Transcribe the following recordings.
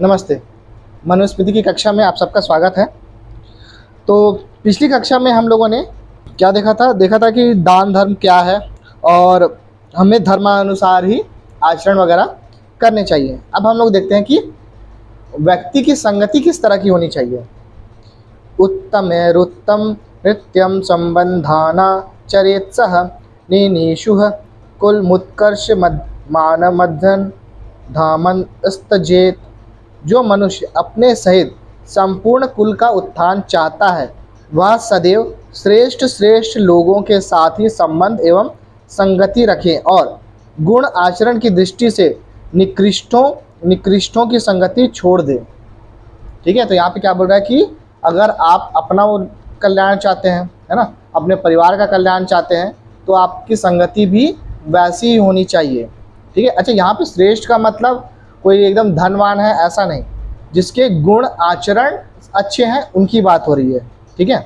नमस्ते। मनुस्मृति की कक्षा में आप सबका स्वागत है। तो पिछली कक्षा में हम लोगों ने क्या देखा था कि दान धर्म क्या है और हमें धर्मानुसार ही आचरण वगैरह करने चाहिए। अब हम लोग देखते हैं कि व्यक्ति की संगति किस तरह की होनी चाहिए। उत्तमेरुत्तम नित्यम संबंधाना चरेत्सह निनीशुः कुलमुत्कर्ष मानमध्यन धामन स्तजेत। जो मनुष्य अपने सहित संपूर्ण कुल का उत्थान चाहता है वह सदैव श्रेष्ठ लोगों के साथ ही संबंध एवं संगति रखे और गुण आचरण की दृष्टि से निकृष्टों की संगति छोड़ दे। ठीक है, तो यहाँ पे क्या बोल रहा है कि अगर आप अपना कल्याण चाहते हैं, है ना, अपने परिवार का कल्याण चाहते हैं, तो आपकी संगति भी वैसी ही होनी चाहिए। ठीक है। अच्छा, यहाँ पे श्रेष्ठ का मतलब कोई एकदम धनवान है ऐसा नहीं, जिसके गुण आचरण अच्छे हैं उनकी बात हो रही है। ठीक है,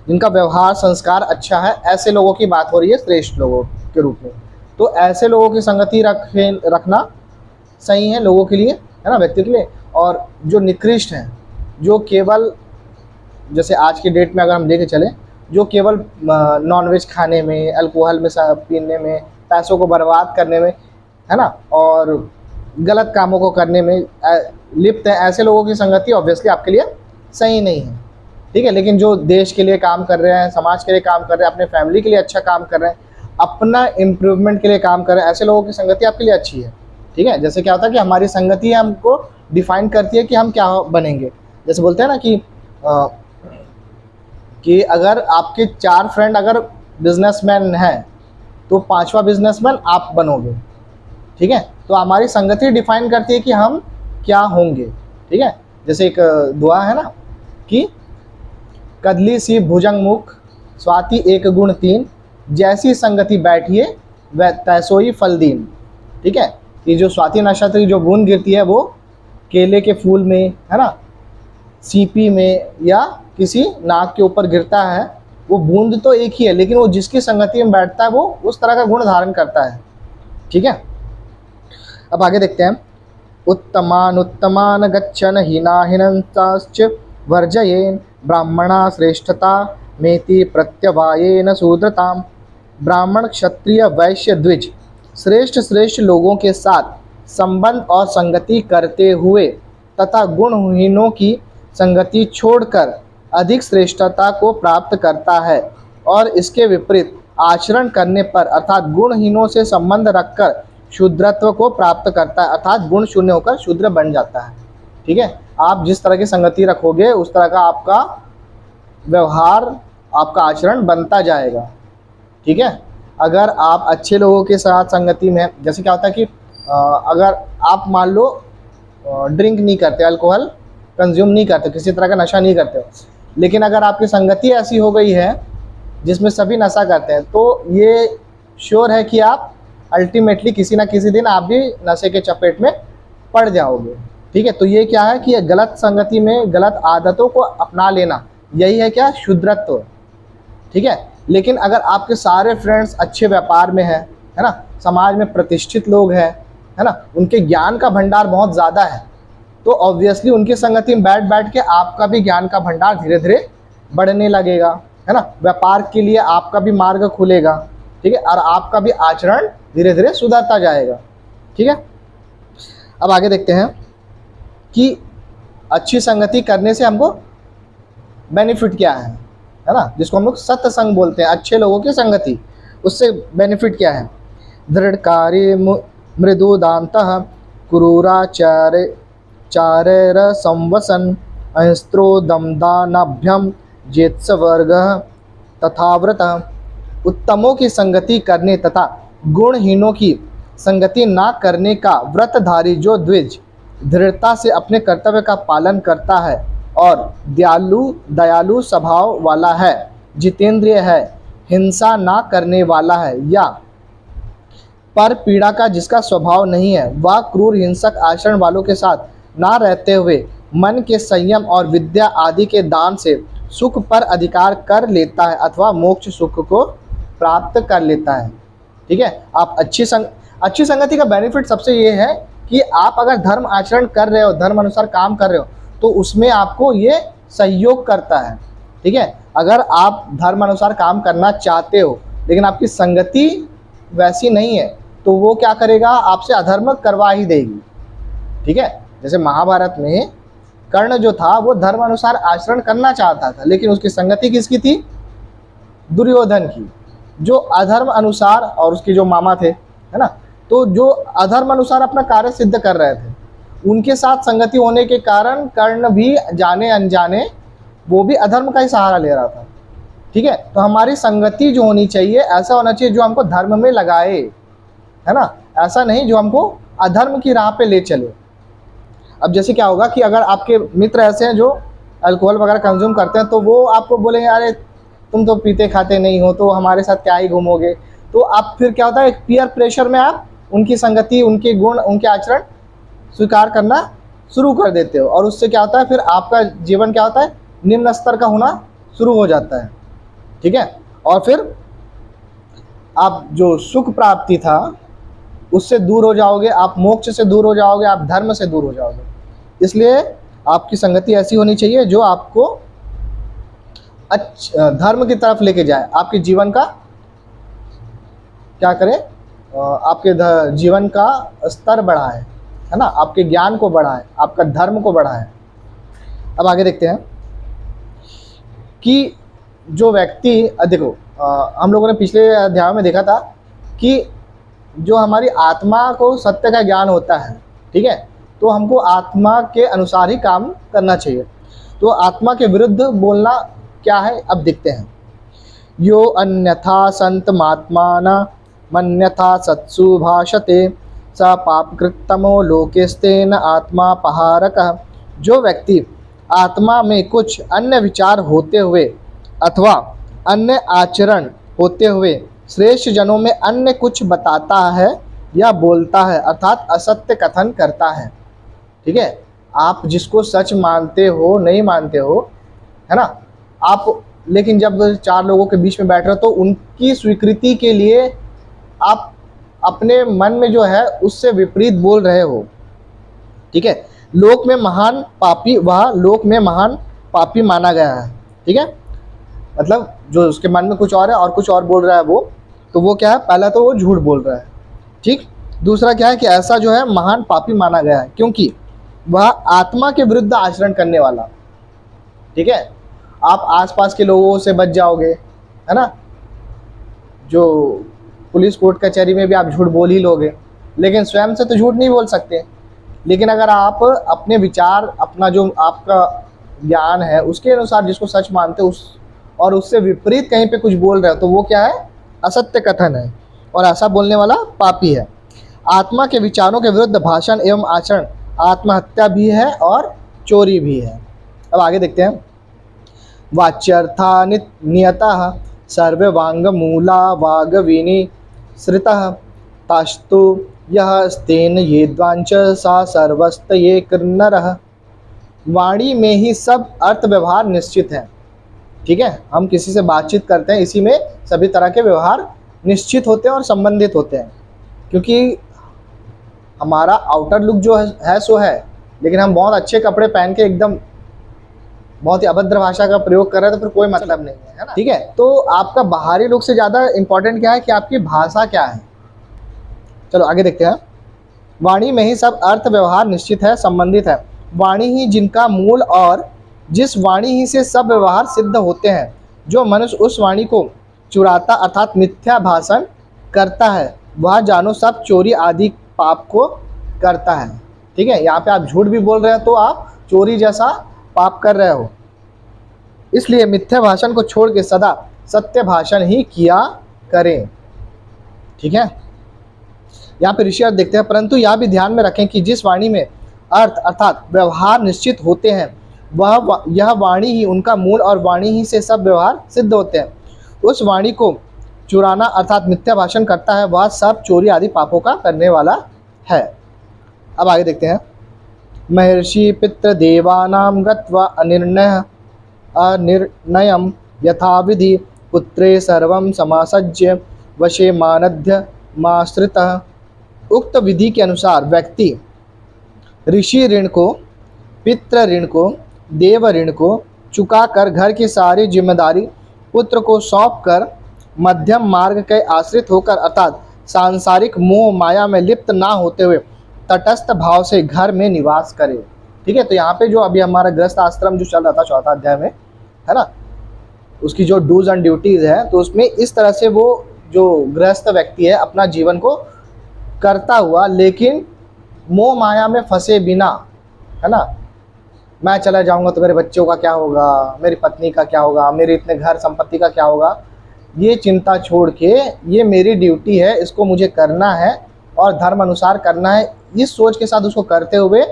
जिनका व्यवहार संस्कार अच्छा है, ऐसे लोगों की बात हो रही है श्रेष्ठ लोगों के रूप में। तो ऐसे लोगों की संगति रखना सही है लोगों के लिए, है ना, व्यक्ति के लिए। और जो निकृष्ट हैं, जो केवल जैसे आज के डेट में अगर हम लेके चलें, जो केवल नॉनवेज खाने में, अल्कोहल में पीने में, पैसों को बर्बाद करने में, है ना, और गलत कामों को करने में लिप्त है, ऐसे लोगों की संगति ऑब्वियसली आपके लिए सही नहीं है। ठीक है, लेकिन जो देश के लिए काम कर रहे हैं, समाज के लिए काम कर रहे हैं, अपने फैमिली के लिए अच्छा काम कर रहे हैं, अपना इम्प्रूवमेंट के लिए काम कर रहे हैं, ऐसे लोगों की संगति आपके लिए अच्छी है। ठीक है, जैसे क्या होता है कि हमारी संगति हमको डिफाइन करती है कि हम क्या बनेंगे। जैसे बोलते हैं ना कि अगर आपके 4 फ्रेंड अगर बिजनेसमैन हैं तो 5वां बिजनेसमैन आप बनोगे। ठीक है, तो हमारी संगति डिफाइन करती है कि हम क्या होंगे। ठीक है, जैसे एक दुआ है ना कि कदली सी भुजंग मुख स्वाति एक गुण 3 जैसी संगति बैठिए वह तैसोई फल दीन। ठीक है, कि जो स्वाति नक्षत्र की जो बूंद गिरती है वो केले के फूल में, है ना, सीपी में या किसी नाक के ऊपर गिरता है, वो बूंद तो एक ही है, लेकिन वो जिसकी संगति में बैठता है वो उस तरह का गुण धारण करता है। ठीक है, अब आगे देखते हैं। उत्तमान गच्छन हीनाहिनंश्च वर्जयेन ब्राह्मणा श्रेष्ठता मेति प्रत्यवायेन शूद्रताम। ब्राह्मण क्षत्रिय वैश्य द्विज श्रेष्ठ लोगों के साथ संबंध और संगति करते हुए तथा गुणहीनों की संगति छोड़कर अधिक श्रेष्ठता को प्राप्त करता है, और इसके विपरीत आचरण करने पर अर्थात गुणहीनों से संबंध रखकर शूद्रत्व को प्राप्त करता है, अर्थात गुण शून्य होकर शूद्र बन जाता है। ठीक है, आप जिस तरह की संगति रखोगे उस तरह का आपका व्यवहार, आपका आचरण बनता जाएगा। ठीक है, अगर आप अच्छे लोगों के साथ संगति में, जैसे क्या होता है कि अगर आप मान लो ड्रिंक नहीं करते, अल्कोहल कंज्यूम नहीं करते, किसी तरह का नशा नहीं करते, लेकिन अगर आपकी संगति ऐसी हो गई है जिसमें सभी नशा करते हैं, तो ये श्योर है कि आप अल्टीमेटली किसी ना किसी दिन आप भी नशे के चपेट में पड़ जाओगे। ठीक है, तो ये क्या है कि गलत संगति में गलत आदतों को अपना लेना, यही है क्या, शूद्रत्व। ठीक है, लेकिन अगर आपके सारे फ्रेंड्स अच्छे व्यापार में है ना, समाज में प्रतिष्ठित लोग हैं, है ना, उनके ज्ञान का भंडार बहुत ज़्यादा है, तो ऑब्वियसली उनकी संगति में बैठ के आपका भी ज्ञान का भंडार धीरे धीरे बढ़ने लगेगा, है ना, व्यापार के लिए आपका भी मार्ग खुलेगा। ठीक है, और आपका भी आचरण धीरे धीरे सुधरता जाएगा। ठीक है, अब आगे देखते हैं कि अच्छी संगति करने से हमको बेनिफिट क्या है ना, जिसको हम लोग सत्संग बोलते हैं, अच्छे लोगों की संगति, उससे बेनिफिट क्या है। दृढ़कारी मृदुदान्तः क्रूराचार्यर संवसन अहिंस्त्रो दमदानाभ्यम जेत्सवर्गः तथाव्रतः। उत्तमों की संगति करने तथा गुणहीनों की संगति ना करने का व्रतधारी जो द्विज दृढ़ता से अपने कर्तव्य का पालन करता है और दयालु स्वभाव वाला है, जितेंद्रिय है, हिंसा ना करने वाला है या पर पीड़ा का जिसका स्वभाव नहीं है, वह क्रूर हिंसक आचरण वालों के साथ ना रहते हुए मन के संयम और विद्या आदि के दान से सुख पर अधिकार कर लेता है अथवा मोक्ष सुख को प्राप्त कर लेता है। ठीक है, आप अच्छी संगति का बेनिफिट सबसे ये है कि आप अगर धर्म आचरण कर रहे हो, धर्म अनुसार काम कर रहे हो, तो उसमें आपको ये सहयोग करता है। ठीक है, अगर आप धर्म अनुसार काम करना चाहते हो लेकिन आपकी संगति वैसी नहीं है, तो वो क्या करेगा, आपसे अधर्म करवा ही देगी। ठीक है, जैसे महाभारत में कर्ण जो था वो धर्म अनुसार आचरण करना चाहता था, लेकिन उसकी संगति किसकी थी, दुर्योधन की, जो अधर्म अनुसार, और उसके जो मामा थे, है ना, तो जो अधर्म अनुसार अपना कार्य सिद्ध कर रहे थे, उनके साथ संगति होने के कारण कर्ण भी जाने अनजाने वो भी अधर्म का ही सहारा ले रहा था। ठीक है, तो हमारी संगति जो होनी चाहिए, ऐसा होना चाहिए जो हमको धर्म में लगाए, है ना, ऐसा नहीं जो हमको अधर्म की राह पे ले चले। अब जैसे क्या होगा कि अगर आपके मित्र ऐसे हैं जो अल्कोहल वगैरह कंज्यूम करते हैं, तो वो आपको बोलेंगे अरे तुम तो पीते खाते नहीं हो, तो हमारे साथ क्या ही घूमोगे। तो आप फिर क्या होता है, एक पीयर प्रेशर में आप उनकी संगति, उनके गुण, उनके आचरण स्वीकार करना शुरू कर देते हो, और उससे क्या होता है, फिर आपका जीवन क्या होता है, निम्न स्तर का होना शुरू हो जाता है। ठीक है, और फिर आप जो सुख प्राप्ति था उससे दूर हो जाओगे, आप मोक्ष से दूर हो जाओगे, आप धर्म से दूर हो जाओगे। इसलिए आपकी संगति ऐसी होनी चाहिए जो आपको धर्म की तरफ लेके जाए, आपके जीवन का क्या करे, आपके जीवन का स्तर बढ़ाए, है ना, आपके ज्ञान को बढ़ाए, आपका धर्म को बढ़ाए। अब आगे देखते हैं कि जो व्यक्ति, देखो हम लोगों ने पिछले अध्याय में देखा था कि जो हमारी आत्मा को सत्य का ज्ञान होता है, ठीक है, तो हमको आत्मा के अनुसार ही काम करना चाहिए। तो आत्मा के विरुद्ध बोलना क्या है, अब देखते हैं। यो अन्यथा संतमात्माना मन्यथा सत्सु भाषते स पापकृतमो लोकेस्तेन आत्मा पहारकः। जो व्यक्ति आत्मा में कुछ अन्य विचार होते हुए अथवा अन्य आचरण होते हुए श्रेष्ठ जनों में अन्य कुछ बताता है या बोलता है, अर्थात असत्य कथन करता है। ठीक है, आप जिसको सच मानते हो, नहीं मानते हो, है ना, आप लेकिन जब चार लोगों के बीच में बैठ रहे हो तो उनकी स्वीकृति के लिए आप अपने मन में जो है उससे विपरीत बोल रहे हो। ठीक है, लोक में महान पापी, वह लोक में महान पापी माना गया है। ठीक है, मतलब जो उसके मन में कुछ और है और कुछ और बोल रहा है वो, तो वो क्या है, पहला तो वो झूठ बोल रहा है। ठीक, दूसरा क्या है कि ऐसा जो है महान पापी माना गया है क्योंकि वह आत्मा के विरुद्ध आचरण करने वाला। ठीक है, आप आसपास के लोगों से बच जाओगे, है ना, जो पुलिस कोर्ट कचहरी में भी आप झूठ बोल ही लोगे, लेकिन स्वयं से तो झूठ नहीं बोल सकते। लेकिन अगर आप अपने विचार, अपना जो आपका ज्ञान है उसके अनुसार जिसको सच मानते हो उस और उससे विपरीत कहीं पे कुछ बोल रहे हो, तो वो क्या है, असत्य कथन है, और ऐसा बोलने वाला पापी है। आत्मा के विचारों के विरुद्ध भाषण एवं आचरण आत्महत्या भी है और चोरी भी है। अब आगे देखते हैं। वाच्यर्था नियतः सर्ववांग मूला वागविनी श्रितः तास्तु यह स्तेन ये द्वांच सा सर्वस्त ये कृन्नरः। वाणी में ही सब अर्थ व्यवहार निश्चित है। ठीक है, हम किसी से बातचीत करते हैं, इसी में सभी तरह के व्यवहार निश्चित होते हैं और संबंधित होते हैं, क्योंकि हमारा आउटर लुक जो है सो है, लेकिन हम बहुत अच्छे कपड़े पहन के एकदम बहुत ही अभद्र भाषा का प्रयोग कर रहे हैं तो फिर कोई मतलब नहीं है ना। ठीक है, तो आपका बाहरी लुक से ज़्यादा इम्पोर्टेंट क्या है कि आपकी भाषा क्या है। चलो आगे देखते हैं। वाणी में ही सब अर्थ व्यवहार निश्चित है, संबंधित है। वाणी ही जिनका मूल और जिस वाणी ही से सब व्यवहार सिद्ध होते हैं। जो मनुष्य उस वाणी को चुराता अर्थात मिथ्या भाषण करता है, वह जानो सब चोरी आदि पाप को करता है। ठीक है, यहाँ पे आप झूठ भी बोल रहे हैं तो आप चोरी जैसा पाप कर रहे हो। इसलिए मिथ्या भाषण को छोड़ के सदा सत्य भाषण ही किया करें। ठीक है, यहाँ पे ऋषि अर्थ देखते हैं। परंतु यह भी ध्यान में रखें कि जिस वाणी में अर्थ अर्थात व्यवहार निश्चित होते हैं यह वाणी ही उनका मूल और वाणी ही से सब व्यवहार सिद्ध होते हैं। उस वाणी को चुराना अर्थात मिथ्या भाषण करता है, वह सब चोरी आदि पापों का करने वाला है। अब आगे देखते हैं। महर्षि पितृ देवानां गत्वा अनिर्णयम यथाविधि पुत्रे सर्वं समासज्य वशे मानध्य माश्रितः। उक्त विधि के अनुसार व्यक्ति ऋषि ऋण को, पितृ ऋण को, देव ऋण को चुकाकर घर की सारी जिम्मेदारी पुत्र को सौंपकर मध्यम मार्ग के आश्रित होकर अर्थात सांसारिक मोह माया में लिप्त ना होते हुए तटस्थ भाव से घर में निवास करे। ठीक है, तो यहाँ पे जो अभी हमारा गृहस्थ आश्रम जो चल रहा था चौथा अध्याय में, है ना, उसकी जो डूज एंड ड्यूटीज है, तो उसमें इस तरह से वो जो गृहस्थ व्यक्ति है अपना जीवन को करता हुआ, लेकिन मोह माया में फंसे बिना, है ना, मैं चला जाऊंगा तो मेरे बच्चों का क्या होगा, मेरी पत्नी का क्या होगा, मेरे इतने घर संपत्ति का क्या होगा, ये चिंता छोड़ के ये मेरी ड्यूटी है, इसको मुझे करना है और धर्म अनुसार करना है, इस सोच के साथ उसको करते हुए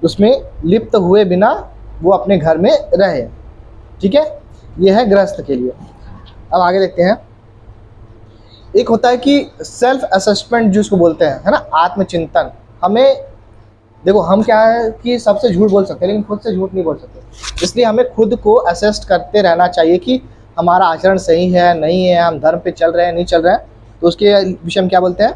उसमें लिप्त हुए बिना वो अपने घर में रहे। ठीक है, ये है गृहस्थ के लिए। अब आगे देखते हैं। एक होता है कि सेल्फ असेसमेंट जिसको बोलते हैं, है ना, आत्मचिंतन। हमें देखो, हम क्या है कि सबसे झूठ बोल सकते हैं लेकिन खुद से झूठ नहीं बोल सकते, इसलिए हमें खुद को असेस्ट करते रहना चाहिए कि हमारा आचरण सही है नहीं है, हम धर्म पे चल रहे हैं नहीं चल रहे हैं। तो उसके विषय में क्या बोलते हैं,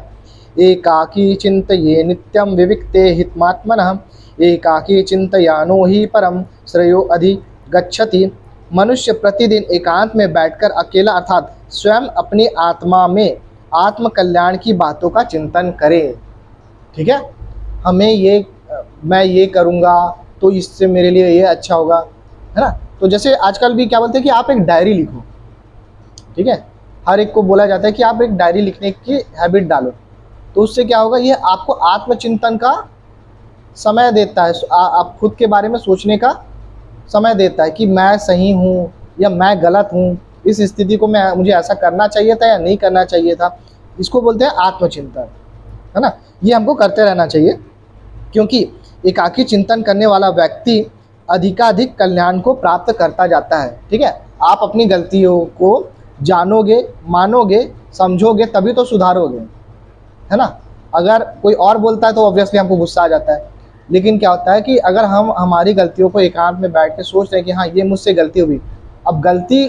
एकाकी चिंतये नित्यम विविक्ते हितमात्मनः एकाकी चिंतयानो ही परम श्रेयो अधिगच्छति। मनुष्य प्रतिदिन एकांत में बैठकर अकेला अर्थात स्वयं अपनी आत्मा में आत्म कल्याण की बातों का चिंतन करे। ठीक है, हमें ये, मैं ये करूँगा तो इससे मेरे लिए ये अच्छा होगा, है ना। तो जैसे आजकल भी क्या बोलते हैं कि आप एक डायरी लिखो। ठीक है, हर एक को बोला जाता है कि आप एक डायरी लिखने की हैबिट डालो, तो उससे क्या होगा, ये आपको आत्मचिंतन का समय देता है, आप खुद के बारे में सोचने का समय देता है कि मैं सही हूँ या मैं गलत हूँ, इस स्थिति को मुझे ऐसा करना चाहिए था या नहीं करना चाहिए था। इसको बोलते हैं आत्मचिंतन, है ना। ये हमको करते रहना चाहिए, क्योंकि एकाकी चिंतन करने वाला व्यक्ति अधिकाधिक कल्याण को प्राप्त करता जाता है। ठीक है, आप अपनी गलतियों को जानोगे, मानोगे, समझोगे तभी तो सुधारोगे, है ना। अगर कोई और बोलता है तो ऑब्वियसली हमको गुस्सा आ जाता है, लेकिन क्या होता है कि अगर हम हमारी गलतियों को एकांत में बैठ के सोच रहे हैं कि हाँ ये मुझसे गलती हुई, अब गलती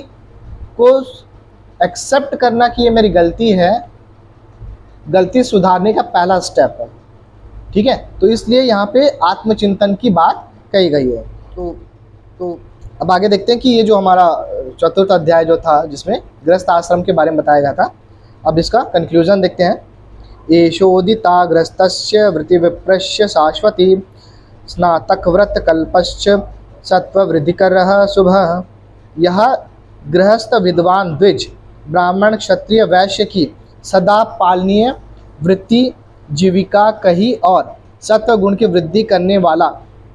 को एक्सेप्ट करना कि ये मेरी गलती है, गलती सुधारने का पहला स्टेप है। ठीक है, तो इसलिए यहाँ पे आत्मचिंतन की बात कही गई है। तो अब आगे देखते हैं कि ये जो हमारा चतुर्थ अध्याय जो था जिसमें गृहस्थ आश्रम के बारे में बताया गया था, अब इसका कंक्लूजन देखते हैं। एषोदिता गृहस्थस्य वृत्तिविप्रस्य शाश्वती स्नातक व्रत कल्पश्च सत्ववृद्धिकरः शुभः। यह गृहस्थ विद्वान द्विज ब्राह्मण क्षत्रिय वैश्य की सदा पालनीय वृत्ति जीविका कही और सत्व गुण की वृद्धि करने वाला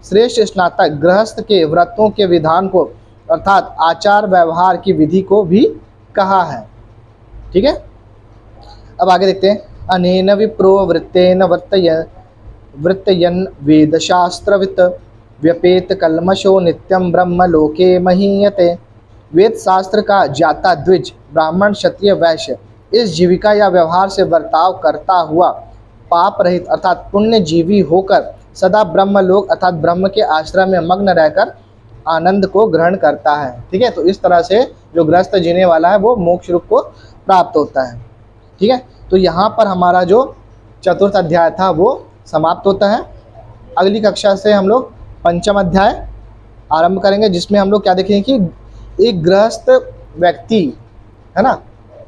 श्रेष्ठ स्नातक गृहस्थ के व्रतों के विधान को अर्थात आचार व्यवहार की विधि को भी कहा है। ठीक है, अब आगे देखते हैं। अनेन विप्रो वृत्तेन वृत्तयन् वेदशास्त्रवित् व्यपेत कल्मषो नित्यं ब्रह्म लोके महीयते। वेद शास्त्र का ज्ञाता द्विज ब्राह्मण क्षत्रिय वैश्य इस जीविका या व्यवहार से बर्ताव करता हुआ पाप रहित अर्थात पुण्य जीवी होकर सदा ब्रह्म लोक अर्थात ब्रह्म के आश्रम में मग्न रहकर आनंद को ग्रहण करता है। ठीक है, तो इस तरह से जो गृहस्थ जीने वाला है वो मोक्ष रूप को प्राप्त होता है। ठीक है, तो यहाँ पर हमारा जो चतुर्थ अध्याय था वो समाप्त होता है। अगली कक्षा से हम लोग पंचम अध्याय आरंभ करेंगे, जिसमें हम लोग क्या देखेंगे कि एक गृहस्थ व्यक्ति, है ना,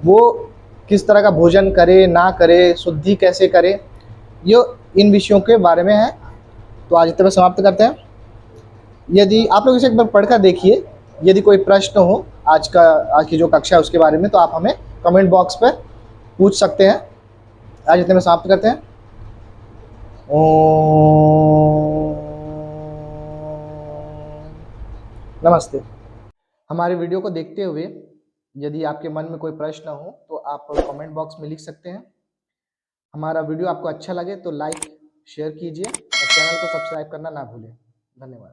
वो किस तरह का भोजन करे ना करे, शुद्धि कैसे करे, ये इन विषयों के बारे में है। तो आज इतने में समाप्त करते हैं। यदि आप लोग इसे एक बार पढ़कर देखिए, यदि कोई प्रश्न हो आज की जो कक्षा है उसके बारे में, तो आप हमें कमेंट बॉक्स पर पूछ सकते हैं। आज इतने में समाप्त करते हैं। ओम नमस्ते। हमारे वीडियो को देखते हुए यदि आपके मन में कोई प्रश्न हो तो आप कमेंट बॉक्स में लिख सकते हैं। हमारा वीडियो आपको अच्छा लगे तो लाइक शेयर कीजिए और चैनल को सब्सक्राइब करना ना भूलें। धन्यवाद।